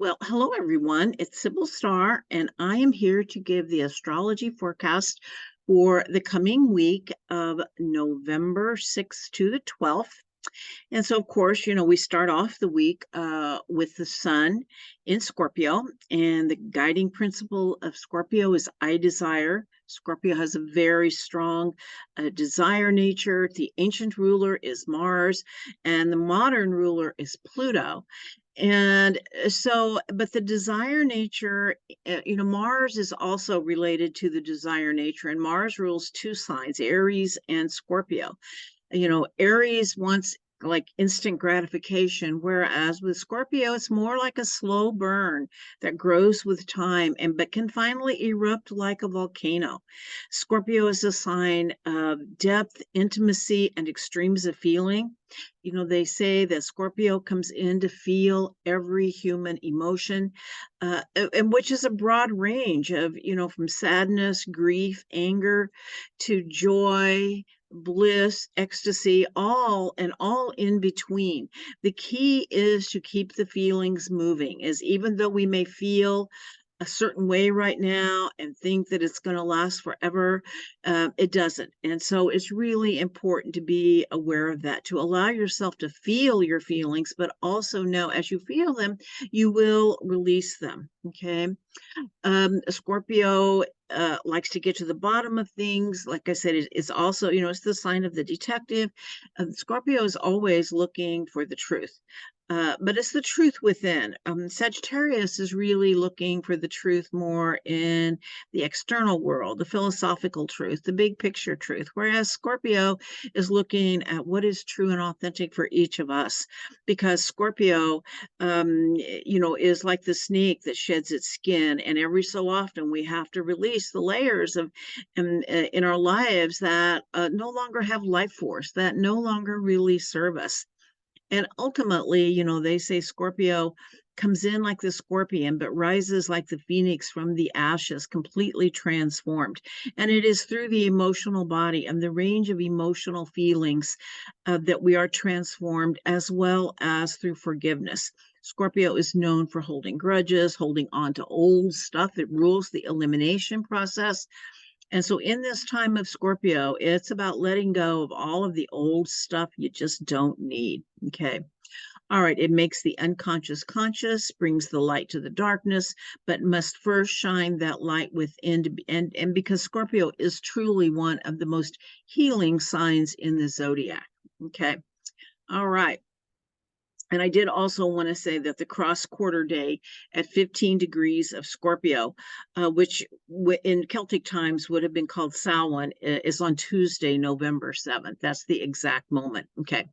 Well, hello everyone. It's Sibyl Star, and I am here to give the astrology forecast for the coming week of November 6th to the 12th. And so, of course, we start off the week with the sun in Scorpio, and the guiding principle of Scorpio is I desire. Scorpio has a very strong desire nature. The ancient ruler is Mars, and the modern ruler is Pluto. And but the desire nature, Mars is also related to the desire nature, and Mars rules two signs, Aries and Scorpio. Aries wants like instant gratification, whereas with Scorpio, it's more like a slow burn that grows with time and but can finally erupt like a volcano. Scorpio is a sign of depth, intimacy, and extremes of feeling. They say that Scorpio comes in to feel every human emotion, and which is a broad range of, from sadness, grief, anger to joy, bliss, ecstasy, all and all in between. The key is to keep the feelings moving, as even though we may feel a certain way right now and think that it's going to last forever, it doesn't. And so it's really important to be aware of that, to allow yourself to feel your feelings, but also know as you feel them, you will release them. Okay. Scorpio likes to get to the bottom of things. Like I said, it's also, it's the sign of the detective. Scorpio is always looking for the truth. But it's the truth within. Sagittarius is really looking for the truth more in the external world, the philosophical truth, the big picture truth, whereas Scorpio is looking at what is true and authentic for each of us, because Scorpio, is like the snake that sheds its skin, and every so often we have to release the layers of in our lives that no longer have life force, that no longer really serve us. And ultimately, they say Scorpio comes in like the scorpion, but rises like the phoenix from the ashes, completely transformed. And it is through the emotional body and the range of emotional feelings that we are transformed, as well as through forgiveness. Scorpio is known for holding grudges, holding on to old stuff. It rules the elimination process. And so in this time of Scorpio, it's about letting go of all of the old stuff you just don't need. Okay. All right. It makes the unconscious conscious, brings the light to the darkness, but must first shine that light within. And because Scorpio is truly one of the most healing signs in the zodiac. Okay. All right. And I did also want to say that the cross quarter day at 15 degrees of Scorpio, which in Celtic times would have been called Samhain, is on Tuesday, November 7th. That's the exact moment. Okay.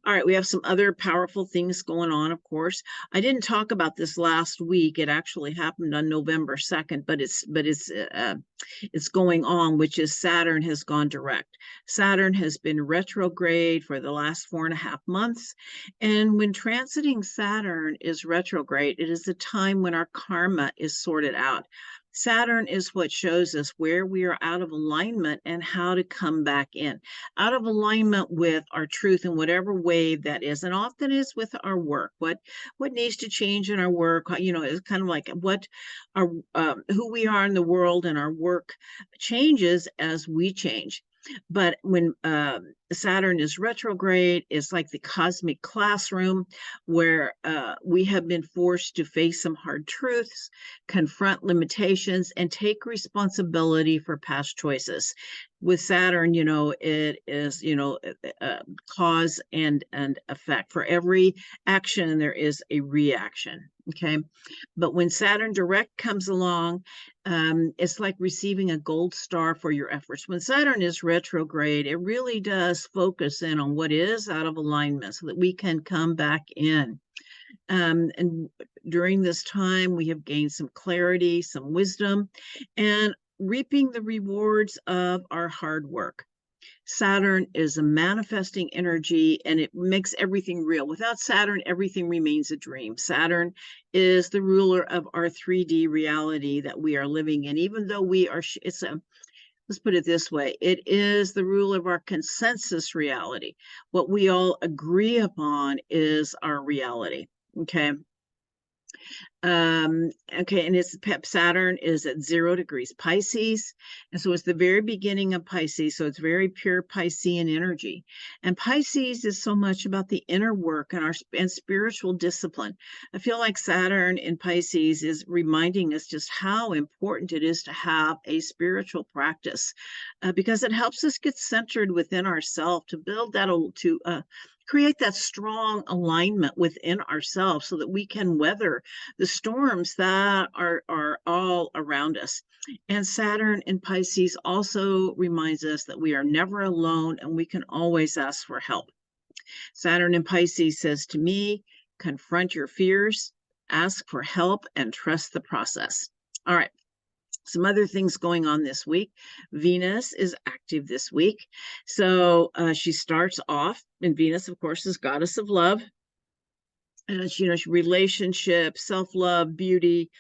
All right, we have some other powerful things going on, of course. I didn't talk about this last week. It actually happened on November 2nd, but it's going on, which is Saturn has gone direct. Saturn has been retrograde for the last 4.5 months. And when transiting Saturn is retrograde, it is a time when our karma is sorted out. Saturn is what shows us where we are out of alignment and how to come back in, out of alignment with our truth in whatever way that is. And often is with our work, what needs to change in our work. It's kind of like what our who we are in the world, and our work changes as we change. But when Saturn is retrograde, it's like the cosmic classroom where we have been forced to face some hard truths, confront limitations, and take responsibility for past choices. With Saturn, it is, cause and effect. For every action, there is a reaction. Okay. But when Saturn direct comes along, it's like receiving a gold star for your efforts. When Saturn is retrograde, it really does focus in on what is out of alignment so that we can come back in. And during this time, we have gained some clarity, some wisdom, and reaping the rewards of our hard work. Saturn is a manifesting energy, and it makes everything real. Without Saturn, everything remains a dream. Saturn is the ruler of our 3D reality that we are living in, even though let's put it this way, it is the rule of our consensus reality. What we all agree upon is our reality. Okay. Okay, and its Saturn is at 0 degrees Pisces, and so it's the very beginning of Pisces, so it's very pure Piscean energy. And Pisces is so much about the inner work and our spiritual discipline. I feel like Saturn in Pisces is reminding us just how important it is to have a spiritual practice, because it helps us get centered within ourselves, to build that, to create that strong alignment within ourselves so that we can weather the storms that are all around us. And Saturn in Pisces also reminds us that we are never alone and we can always ask for help. Saturn in Pisces says to me, confront your fears, ask for help, and trust the process. All right. Some other things going on this week. Venus is active this week. So she starts off, and Venus, of course, is goddess of love. And relationship, self-love, beauty,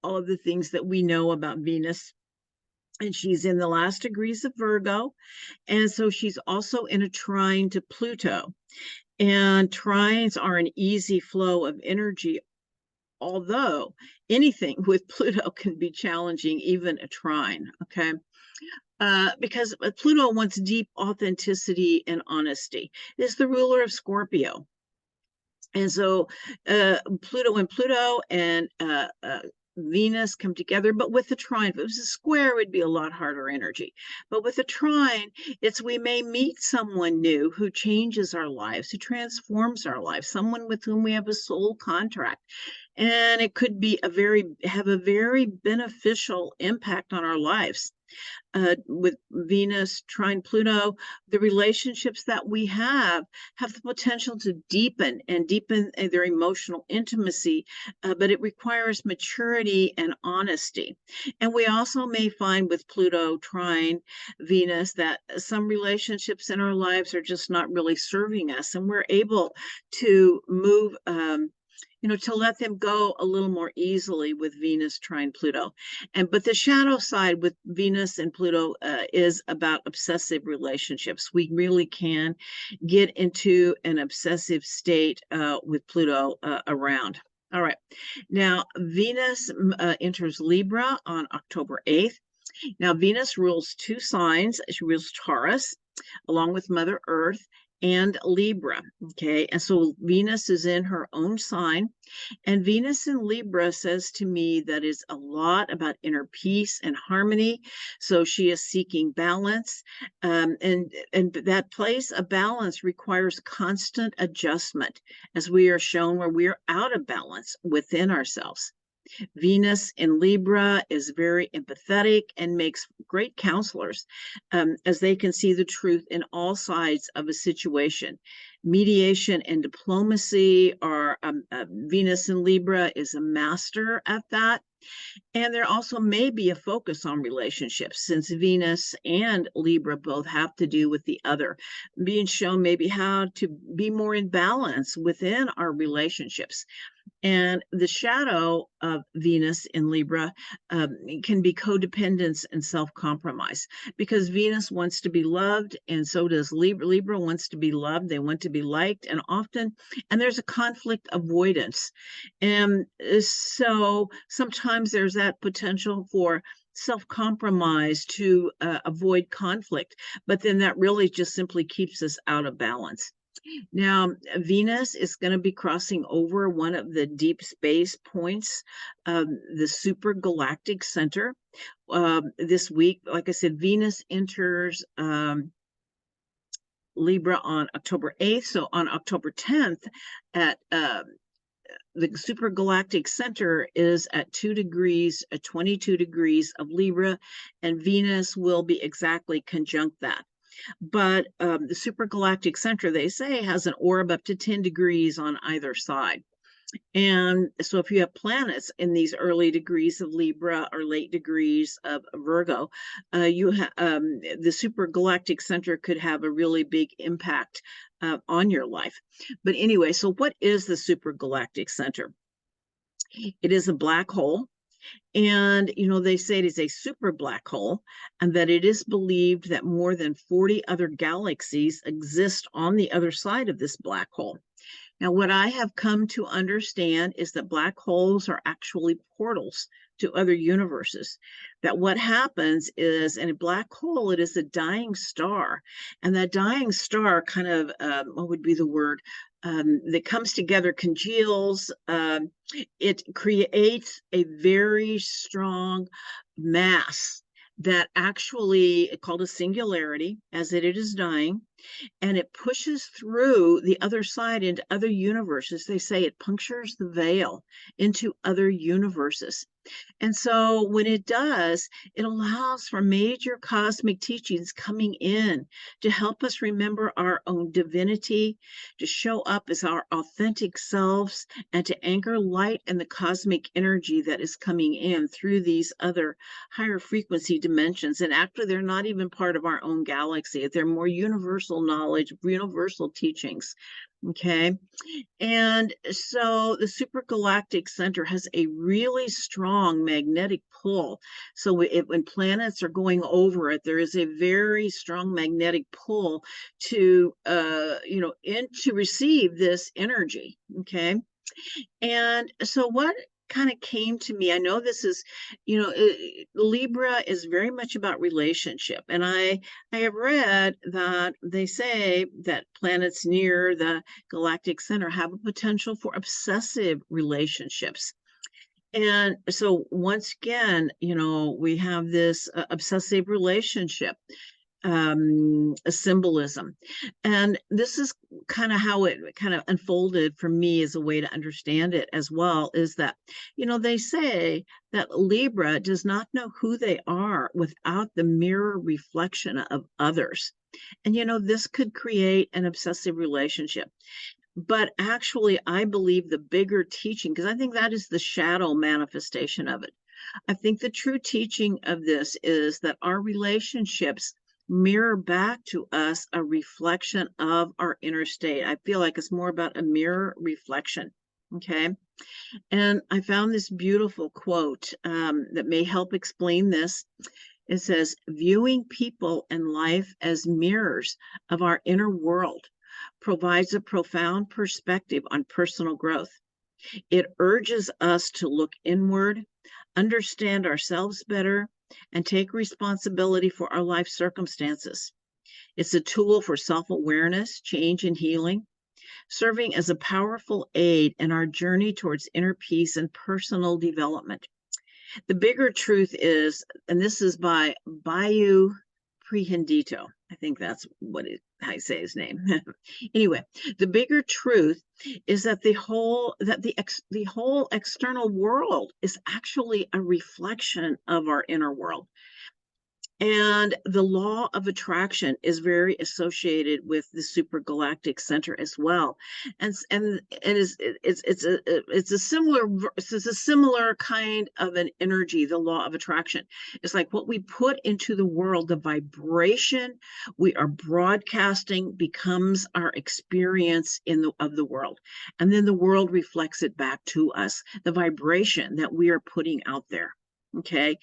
all of the things that we know about Venus. And she's in the last degrees of Virgo. And so she's also in a trine to Pluto. And trines are an easy flow of energy, although anything with Pluto can be challenging, even a trine, okay? Because Pluto wants deep authenticity and honesty. It's the ruler of Scorpio. And so Pluto and Venus come together, but with the trine, if it was a square, it would be a lot harder energy. But with a trine, it's we may meet someone new who changes our lives, who transforms our lives, someone with whom we have a soul contract. And it could be have a very beneficial impact on our lives. With Venus trine Pluto, the relationships that we have the potential to deepen their emotional intimacy, but it requires maturity and honesty. And we also may find with Pluto trine Venus that some relationships in our lives are just not really serving us, and we're able to move to let them go a little more easily with Venus trine Pluto. But the shadow side with Venus and Pluto is about obsessive relationships. We really can get into an obsessive state with Pluto around. All right. Now, Venus enters Libra on October 8th. Now, Venus rules 2 signs. She rules Taurus, along with Mother Earth, and Libra. Okay. And so Venus is in her own sign. And Venus in Libra says to me that is a lot about inner peace and harmony. So she is seeking balance. And that place of balance requires constant adjustment, as we are shown where we are out of balance within ourselves. Venus in Libra is very empathetic and makes great counselors, as they can see the truth in all sides of a situation. Mediation and diplomacy are, Venus in Libra is a master at that. And there also may be a focus on relationships, since Venus and Libra both have to do with the other, being shown maybe how to be more in balance within our relationships. And the shadow of Venus in Libra can be codependence and self-compromise, because Venus wants to be loved, and so does Libra. Libra wants to be loved. They want to be liked, and there's a conflict avoidance. And so sometimes there's that potential for self-compromise to avoid conflict, but then that really just simply keeps us out of balance. Now, Venus is going to be crossing over one of the deep space points, the Super Galactic Center, this week. Like I said, Venus enters Libra on October 8th. So on October 10th, at the Super Galactic Center is at 2 degrees, 22 degrees of Libra, and Venus will be exactly conjunct that. But the Super Galactic Center, they say, has an orb up to 10 degrees on either side. And so if you have planets in these early degrees of Libra or late degrees of Virgo, the Super Galactic Center could have a really big impact on your life. But anyway, so what is the Super Galactic Center? It is a black hole. And, they say it is a super black hole, and that it is believed that more than 40 other galaxies exist on the other side of this black hole. Now, what I have come to understand is that black holes are actually portals to other universes. That what happens is in a black hole, it is a dying star. And that dying star kind of, what would be the word? That comes together, congeals. It creates a very strong mass that actually called a singularity as it is dying, and it pushes through the other side into other universes. They say it punctures the veil into other universes. And so when it does, it allows for major cosmic teachings coming in to help us remember our own divinity, to show up as our authentic selves, and to anchor light and the cosmic energy that is coming in through these other higher frequency dimensions. And actually, they're not even part of our own galaxy. They're more universal knowledge, universal teachings. Okay. And so the Super Galactic Center has a really strong magnetic pull. So when planets are going over it, there is a very strong magnetic pull to, to receive this energy. Okay. And so what kind of came to me, I know this is, Libra is very much about relationship. And I have read that they say that planets near the galactic center have a potential for obsessive relationships. And so once again, we have this obsessive relationship a symbolism. And this is kind of how it kind of unfolded for me as a way to understand it as well, is that, they say that Libra does not know who they are without the mirror reflection of others. And, this could create an obsessive relationship. But actually, I believe the bigger teaching, because I think that is the shadow manifestation of it. I think the true teaching of this is that our relationships mirror back to us a reflection of our inner state. I feel like it's more about a mirror reflection. Okay. And I found this beautiful quote that may help explain this. It says, viewing people and life as mirrors of our inner world provides a profound perspective on personal growth. It urges us to look inward, understand ourselves better, and take responsibility for our life circumstances. It's a tool for self-awareness, change, and healing, serving as a powerful aid in our journey towards inner peace and personal development. The bigger truth is, and this is by Bayu Prehendito. I think that's how I say his name. Anyway, the bigger truth is that the whole external world is actually a reflection of our inner world. And the law of attraction is very associated with the Super Galactic Center as well, and it's a similar kind of an energy. The law of attraction is like what we put into the world. The vibration we are broadcasting becomes our experience of the world, and then the world reflects it back to us. The vibration that we are putting out there. Okay.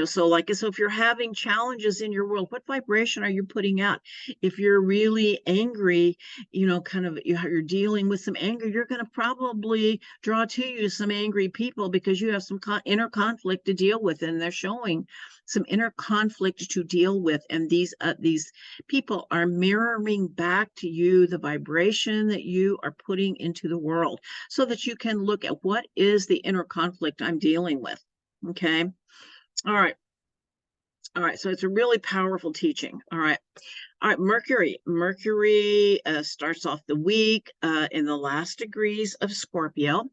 So if you're having challenges in your world, what vibration are you putting out? If you're really angry, you're dealing with some anger, you're going to probably draw to you some angry people because you have some inner conflict to deal with, and they're showing some inner conflict to deal with. And these people are mirroring back to you the vibration that you are putting into the world, so that you can look at what is the inner conflict I'm dealing with. Okay. All right. So it's a really powerful teaching. All right. Mercury starts off the week in the last degrees of Scorpio,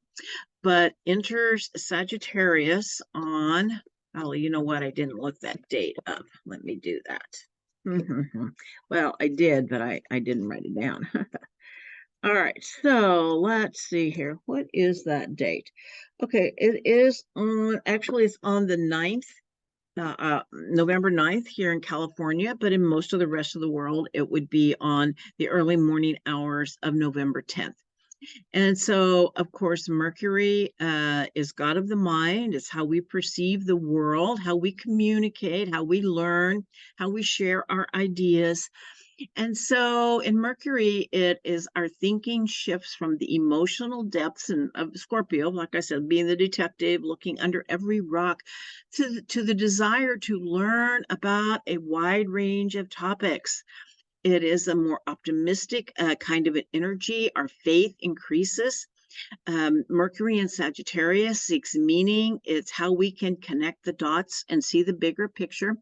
but enters Sagittarius on, you know what? I didn't look that date up. Let me do that. Well, I did, but I didn't write it down. All right, so let's see here. What is that date? Okay, it's on the 9th, November 9th here in California, but in most of the rest of the world, it would be on the early morning hours of November 10th. And so, of course, Mercury is God of the mind. It's how we perceive the world, how we communicate, how we learn, how we share our ideas. And so in Mercury, it is our thinking shifts from the emotional depths of Scorpio, like I said, being the detective, looking under every rock, to the desire to learn about a wide range of topics. It is a more optimistic kind of an energy. Our faith increases. Mercury in Sagittarius seeks meaning. It's how we can connect the dots and see the bigger picture.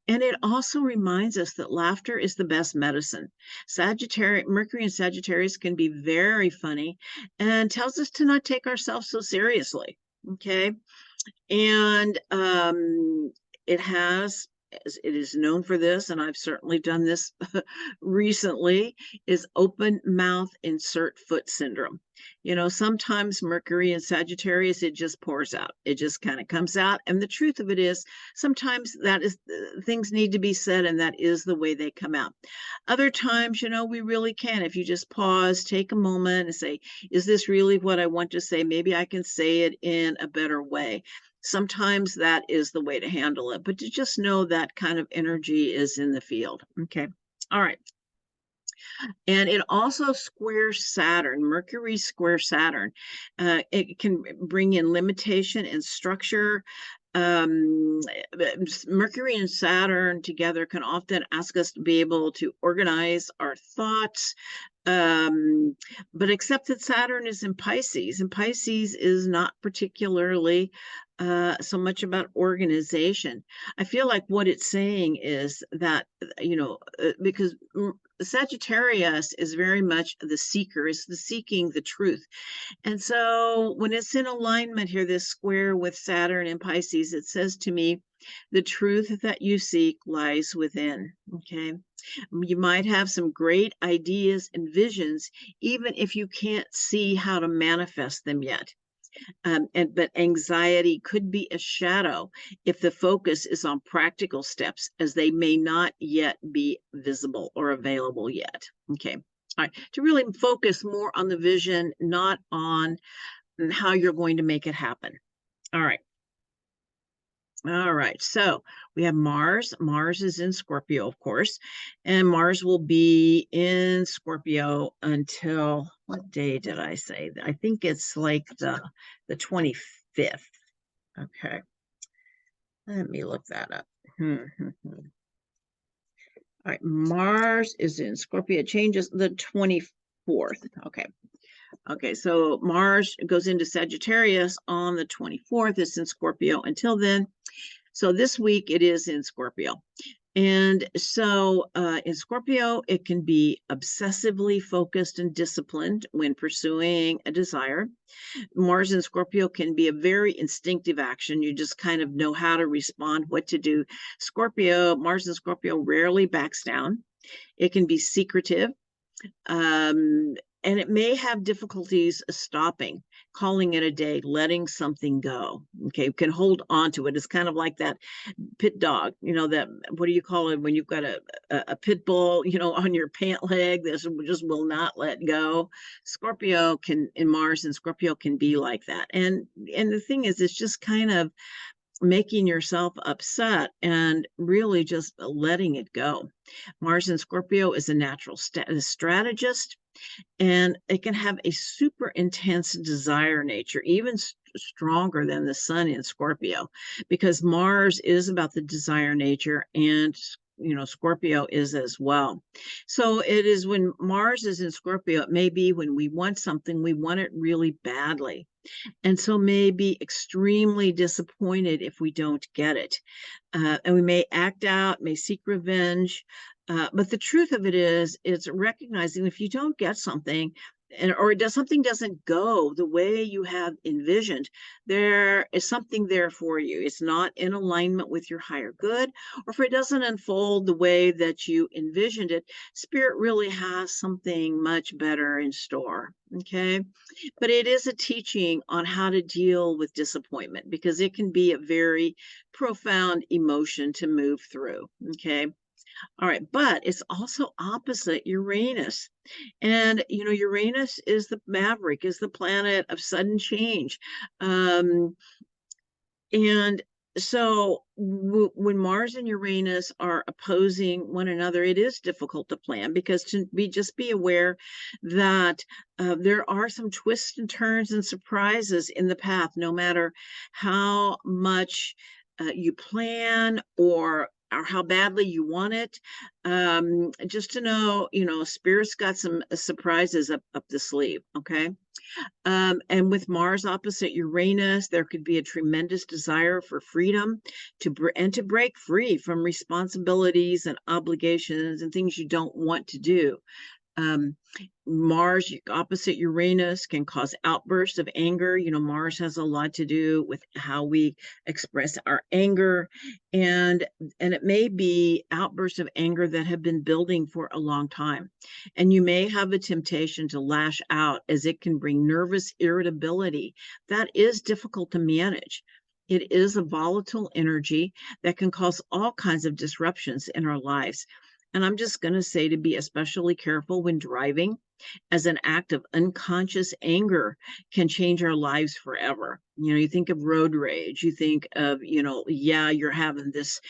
And it also reminds us that laughter is the best medicine. Sagittarius, Mercury in Sagittarius can be very funny and tells us to not take ourselves so seriously. Okay. And it has, it is known for this, and I've certainly done this recently, is open mouth insert foot syndrome. You know, sometimes Mercury in Sagittarius, it just pours out. It just kind of comes out. And the truth of it is, sometimes that is, things need to be said, and that is the way they come out. Other times, you know, we really can. If you just pause, take a moment and say, is this really what I want to say? Maybe I can say it in a better way. Sometimes that is the way to handle it, but to just know that kind of energy is in the field. Okay. All right. And it also squares Saturn. Mercury square Saturn. It can bring in limitation and structure. Mercury and Saturn together can often ask us to be able to organize our thoughts. But except that Saturn is in Pisces, and Pisces is not particularly so much about organization. I feel like what it's saying is that, you know, because Sagittarius is very much the seeker, is the seeking the truth. And so when it's in alignment here, this square with Saturn and Pisces, it says to me, the truth that you seek lies within. Okay. You might have some great ideas and visions, even if you can't see how to manifest them yet. But anxiety could be a shadow if the focus is on practical steps, as they may not yet be visible or available yet. Okay. All right. To really focus more on the vision, not on how you're going to make it happen. All right. All right, so we have Mars. Mars is in Scorpio, of course, and Mars will be in Scorpio until, what day did I say? I think it's like the 25th. Okay, let me look that up. All right, Mars is in Scorpio. It changes the 24th. Okay, so Mars goes into Sagittarius on the 24th. It's in Scorpio until then. So this week it is in Scorpio. And so in Scorpio, it can be obsessively focused and disciplined when pursuing a desire. Mars in Scorpio can be a very instinctive action. You just kind of know how to respond, what to do. Mars in Scorpio rarely backs down. It can be secretive. And it may have difficulties stopping, calling it a day, letting something go. Okay, you can hold on to it. It's kind of like that pit dog, you know, that, what do you call it when you've got a pit bull, you know, on your pant leg that just will not let go. Scorpio can, in Mars and Scorpio can be like that. And the thing is, it's just kind of making yourself upset and really just letting it go. Mars in Scorpio is a natural strategist, and it can have a super intense desire nature, even stronger than the sun in Scorpio, because Mars is about the desire nature, and you know, Scorpio is as well. So it is when Mars is in Scorpio, it may be when we want something, we want it really badly. And so may be extremely disappointed if we don't get it. And we may act out, may seek revenge. But the truth of it is, it's recognizing if you don't get something, or something doesn't go the way you have envisioned, there is something there for you. It's not in alignment with your higher good, or if it doesn't unfold the way that you envisioned it, Spirit really has something much better in store. Okay. But it is a teaching on how to deal with disappointment, because it can be a very profound emotion to move through. Okay. All right, but it's also opposite Uranus. And, you know, Uranus is the maverick, is the planet of sudden change. And So when Mars and Uranus are opposing one another, it is difficult to plan because just be aware that there are some twists and turns and surprises in the path, no matter how much you plan or how badly you want it. Just to know, Spirit's got some surprises up the sleeve. Okay. And with Mars opposite Uranus, there could be a tremendous desire for freedom to break free from responsibilities and obligations and things you don't want to do. Um, Mars opposite Uranus can cause outbursts of anger. Mars has a lot to do with how we express our anger, and it may be outbursts of anger that have been building for a long time. And you may have a temptation to lash out, as it can bring nervous irritability that is difficult to manage. It is a volatile energy that can cause all kinds of disruptions in our lives. And I'm just going to say to be especially careful when driving, as an act of unconscious anger can change our lives forever. You think of road rage, you think of, yeah, you're having this,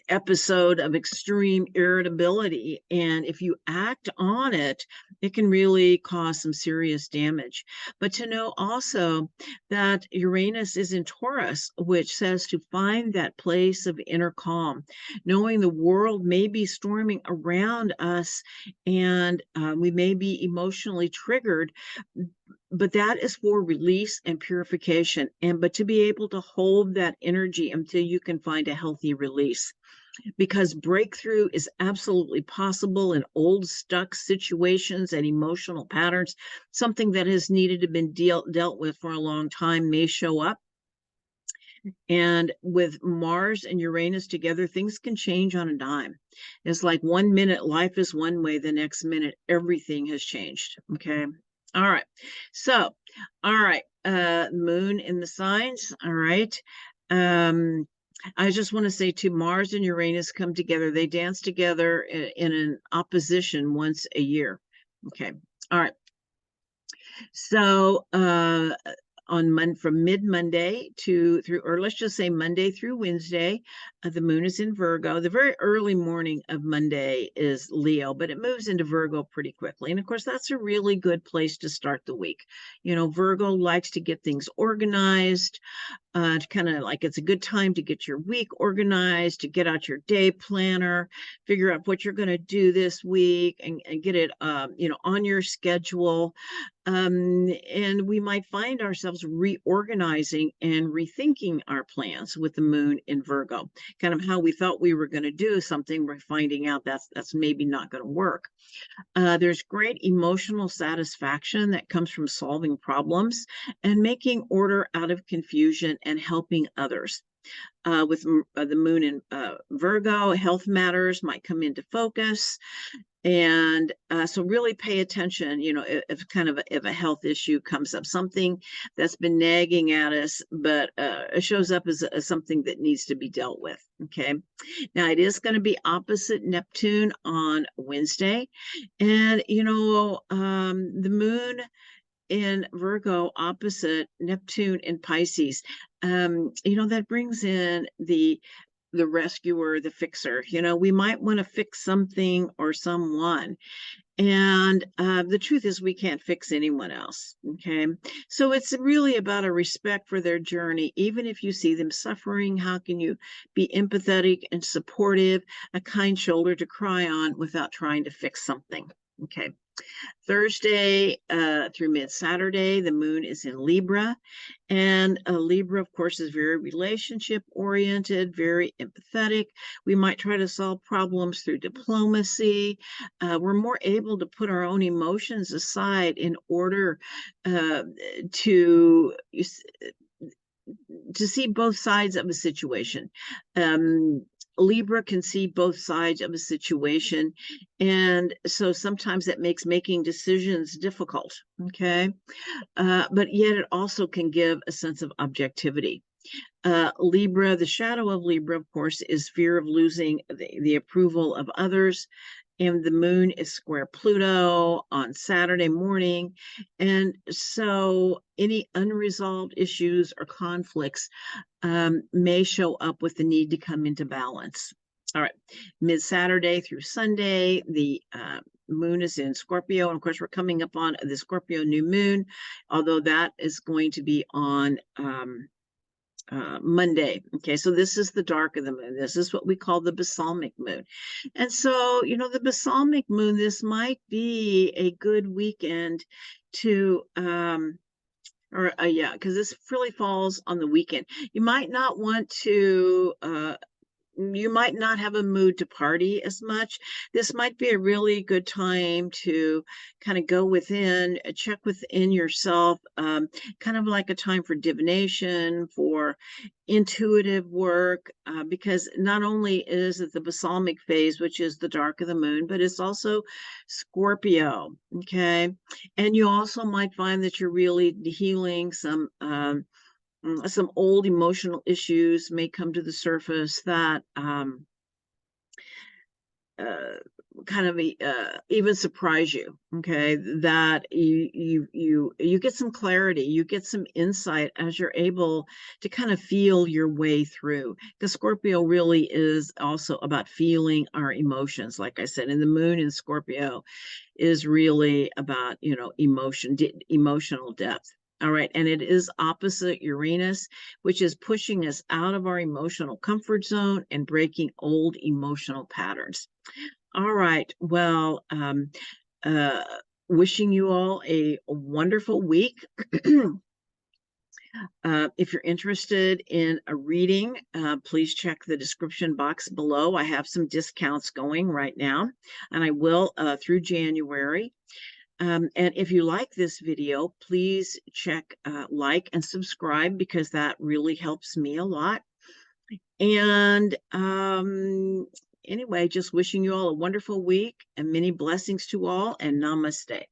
episode of extreme irritability. And if you act on it, it can really cause some serious damage. But to know also that Uranus is in Taurus, which says to find that place of inner calm, knowing the world may be storming around us and we may be emotionally triggered, but that is for release and purification. But to be able to hold that energy until you can find a healthy release, because breakthrough is absolutely possible in old stuck situations and emotional patterns. Something that has needed to been dealt with for a long time may show up. And with Mars and Uranus together, things can change on a dime. It's like 1 minute life is one way, the next minute everything has changed. Okay. All right. So, all right. Moon in the signs. All right. I just want to say too, Mars and Uranus come together. They dance together in an opposition once a year. Okay. All right. So from mid-Monday or let's just say Monday through Wednesday, the moon is in Virgo. The very early morning of Monday is Leo, but it moves into Virgo pretty quickly. And of course, that's a really good place to start the week. Virgo likes to get things organized. To kind of like, it's a good time to get your week organized, to get out your day planner, figure out what you're going to do this week, and get it, on your schedule. And we might find ourselves reorganizing and rethinking our plans with the moon in Virgo. Kind of how we thought we were going to do something, we're finding out that's maybe not going to work. There's great emotional satisfaction that comes from solving problems and making order out of confusion and helping others. With the moon in Virgo, health matters might come into focus. And so really pay attention, if a health issue comes up, something that's been nagging at us, but it shows up as something that needs to be dealt with. Okay. Now it is going to be opposite Neptune on Wednesday. And, the moon in Virgo opposite Neptune in Pisces, that brings in the rescuer, the fixer. We might want to fix something or someone. And the truth is, we can't fix anyone else. Okay. So it's really about a respect for their journey. Even if you see them suffering, how can you be empathetic and supportive, a kind shoulder to cry on without trying to fix something? Okay. Thursday through mid-Saturday, the moon is in Libra. And Libra, of course, is very relationship-oriented, very empathetic. We might try to solve problems through diplomacy. We're more able to put our own emotions aside in order to see both sides of a situation. Libra can see both sides of a situation. And so sometimes that makes making decisions difficult. Okay. But yet it also can give a sense of objectivity. Libra, the shadow of Libra, of course, is fear of losing the approval of others. And the moon is square Pluto on Saturday morning. And so any unresolved issues or conflicts may show up with the need to come into balance. All right, mid-Saturday through Sunday, the moon is in Scorpio. And of course, we're coming up on the Scorpio new moon, although that is going to be on Monday. Okay, so this is the dark of the moon. This is what we call the balsamic moon. And so, you know, the balsamic moon, this might be a good weekend to yeah, because this really falls on the weekend. You might not want to you might not have a mood to party as much. This might be a really good time to kind of go within, check within yourself, kind of like a time for divination, for intuitive work, because not only is it the balsamic phase, which is the dark of the moon, but it's also Scorpio, okay? And you also might find that you're really healing some old emotional issues may come to the surface that kind of even surprise you. Okay, that you get some clarity, you get some insight as you're able to kind of feel your way through. Because Scorpio really is also about feeling our emotions, like I said, and the moon in Scorpio is really about, you know, emotional depth. All right, and it is opposite Uranus, which is pushing us out of our emotional comfort zone and breaking old emotional patterns. All right, well, wishing you all a wonderful week. If you're interested in a reading, please check the description box below. I have some discounts going right now, and I will through January. And if you like this video, please check like and subscribe, because that really helps me a lot. And anyway, just wishing you all a wonderful week and many blessings to all, and namaste.